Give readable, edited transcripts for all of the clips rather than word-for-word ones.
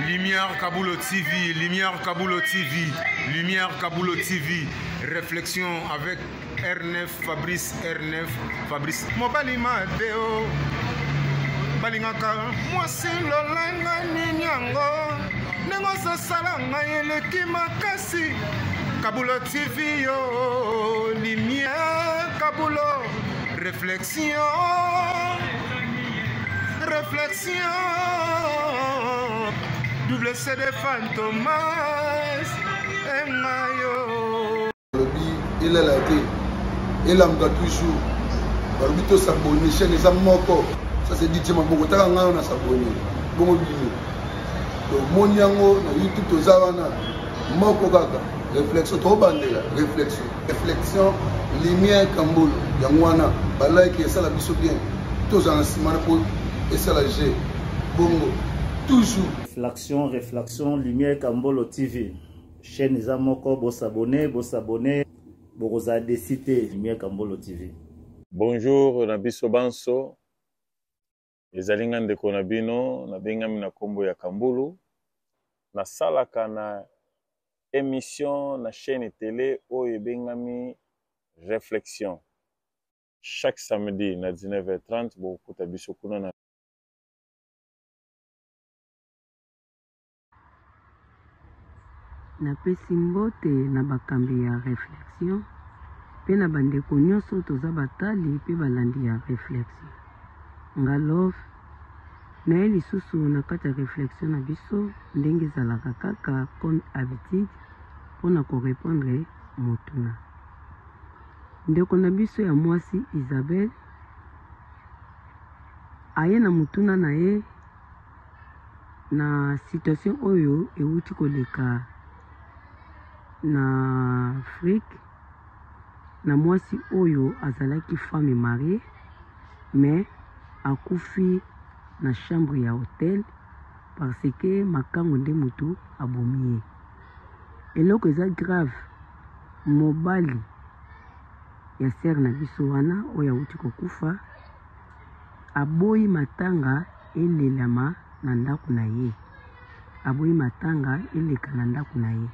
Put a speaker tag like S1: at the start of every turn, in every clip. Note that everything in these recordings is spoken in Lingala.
S1: Lumière Kaboulo TV, Lumière Kaboulo TV, Lumière Kaboulo TV. Réflexion avec R9, Fabrice R9, Fabrice. Mobali Mateo, Balingaka, moi c'est l'olanga ninyango, nengo salanga yeleki makasi. Kaboulo TV yo, Lumière Kaboulo, réflexion. Réflexion, double CD Fantomas, Mayo.
S2: Il est là, il a toujours. Il a s'abonner, chaîne les amoko. Ça c'est dit, ma beaucoup de temps, on a s'abonné. Bon, donc, mon yango, YouTube, tout ça, on a moko gaga. Réflexion, trop bandé là. Réflexion. Réflexion, lumière, Kamboul. Yangwana, balai qui est ça la biso bien. Tous en ciment pour. Et ça la G. Bongo. Toujours.
S3: Réflexion, Lumière Kambolo TV. Chaîne Zamoko, vous s'abonnez, vous avez cité Lumière Kambolo TV.
S4: Bonjour, Nabiso Banso. Les alingan de Konabino, Nabingami na Kombo ya Kambulu. Na salaka na émission na chaîne télé Oye Bengami Réflexion. Chaque samedi na 19h30, beaucoup tabiso kuna na
S5: napesi mbote na bakambi ya réflexion pe na bandeko nyonso toza batali pe balandi ya réflexion nga love na ye lisusu na kati ya réflexion na biso ndenge ezalaka kaka comme habitude mpona korépondre motuna ndeko na biso ya mwasi Isabelle aye na motuna na ye na situation oyo euti koleka na Afrique na mwasi oyo azalaki femme mariée mais akufi na chambre ya hôtel parce que makango nde mutu abomi ye eloko eza grave mobali ya sere na biso wana oyo auti kokufa aboyi matanga elelama na ndako na ye aboyi matanga eleka na ndako na ye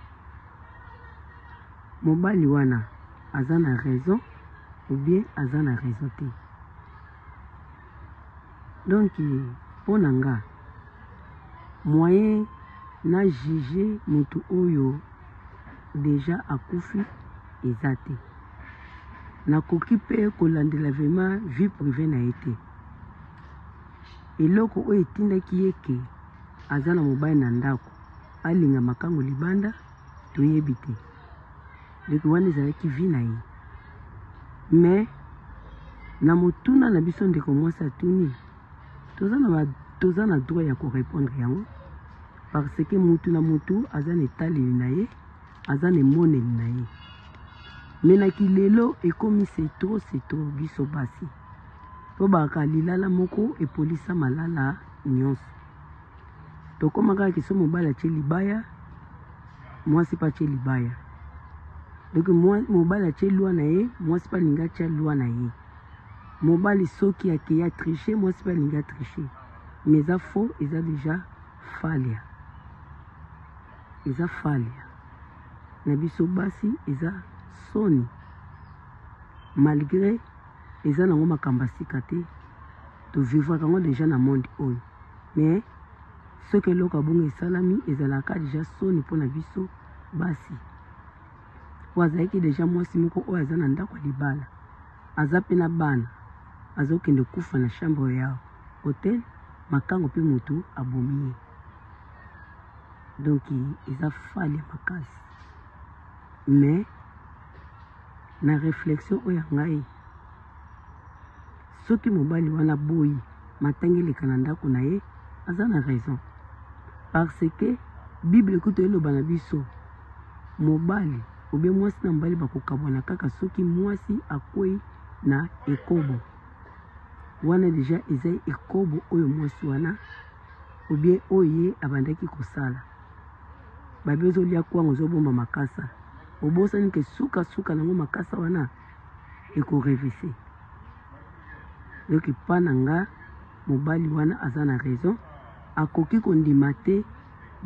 S5: mobali wana aza na raison ou bien aza na raison te donc mpo na nga moyen na juge motu oyo deja akufi eza te nakoki mpe kolandela vraiment vie privée na ye te eloko oyo etindaki ye ke aza na mobali na ndako alinga makango libanda toyebi te leki wana ezalaki vi na ye mais na motuna na biso ndeko mwasi atuni toza na droit ya korépondre yango parce que mutu na mutu aza na etaleli na ye aza na emoneli na ye menaki lelo ekomi setro biso basi po baka lilala moko epolisa malala nyonso tokomaka kiso mobali atie libaya mwasi pa atie libaya donc mobali atie lwa na ye mwasi pa alingi atia lwa na ye mobali soki akeya triche mwasi pa alingi atriche mais eza faux eza deja falia eza falia na biso basi eza soni malgré eza nango makambo asika te tovivwaka yango deja na monde oyo mais soki eloko abongo esalami ezalaka deja soni mpo na biso basi po azalaki deja mwasi moko oyo aza na ndako ya libala aza mpe na bana azokende kufa na chambre ya hotel makango mpe motu abomi ye donc eza fali ya makasi mais na réflexion oyo ya ngai soki mobali wana boyi matanga eleka na ndako na ye aza na raison parce que bible ekuti eloba na biso mobali obe mwasi na mobali bakokabwana kaka soki mwasi akwei na ekobo wana deja eza ekobo oyo mwasi wana obie oyo ye abandaki kosala babi ozolia kwango ozobomba makasa obosani ke suka nango makasa wana ekorevise donc epa na nga mobali wana aza na raison akoki kondima te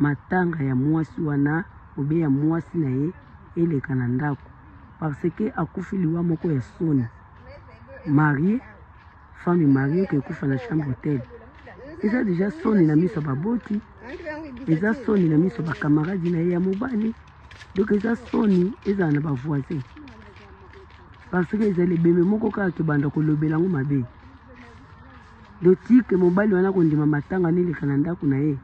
S5: matanga ya mwasi wana obe ya mwasi na ye eleka na ndako parce que akufi liwa moko ya soni marié femme mariée ke kufa na chambre hôtel eza déjà soni na miso baboti eza soni na miso bakamaradi na ye ya mobali donc eza soni eza na bavoisin parce que ezali bembe moko kaka kebanda kolobela ngo mabe dotike mobali wana kondima matanga neleka na ndako na ye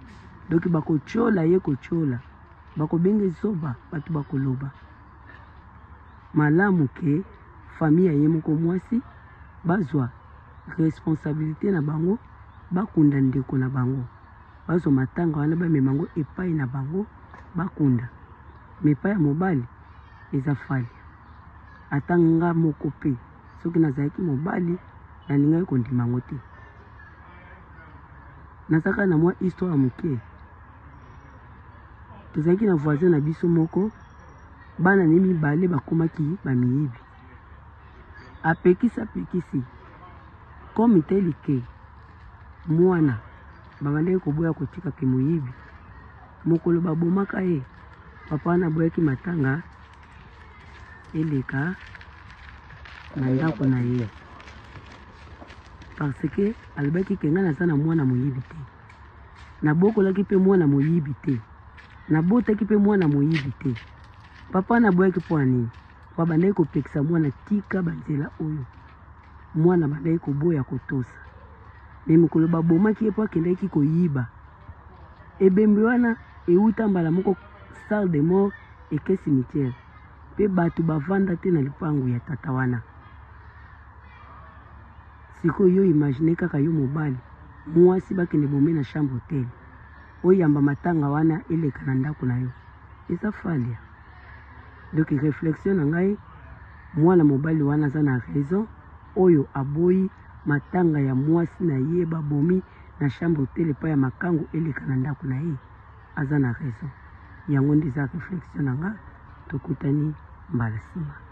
S5: donc bakochola ye kochola bakobenga zoba bato bakoloba malamu ke famille ye moko mwasi bazwa responsabilité na bango bakunda ndeko na bango bazwa matanga wana bamema ngo epai na bango bakunda mepa ya mobali eza fali atanga moko pe soki nazalaki mobali nalingai kondima ngo te nazaka na mwa histoire ya moke tozalaki na voisin na biso moko bana ne mibale bakomaki bamiyibi apekisi comme teli ke mwana babandaki koboya kotika ke moyibi mokolo babomaka ye papa wana boyaki matanga eleka na ndako na ye parce que alobaki ke nga naza na mwana moyibi te nabokolaki mpe mwana moyibi te nabotaki mpe mwana moyibi te papa na boyaki mpo anini babandaki kopekisa mwana tika banzela oyo mwana bandaki koboya kotosa me mikolo babomaki ye mpo akendaki koyiba ebembe wana euta mbala moko salle de mort eke cimetière mpe bato bavanda te na lipangu ya tata wana sikoyo yo imagine kaka yo mobali mwasi bakende bome na chambre hotel oyamba matanga wana eleka na ndako na yo eza falia donc réflexion na ngai mwana mobali wana aza na raison oyo aboyi matanga ya mwasi na ye babomi na chambre hotel epai ya makango eleka na ndako na ye aza na raison yango nde eza réflexion na nga tokutani mbala nsima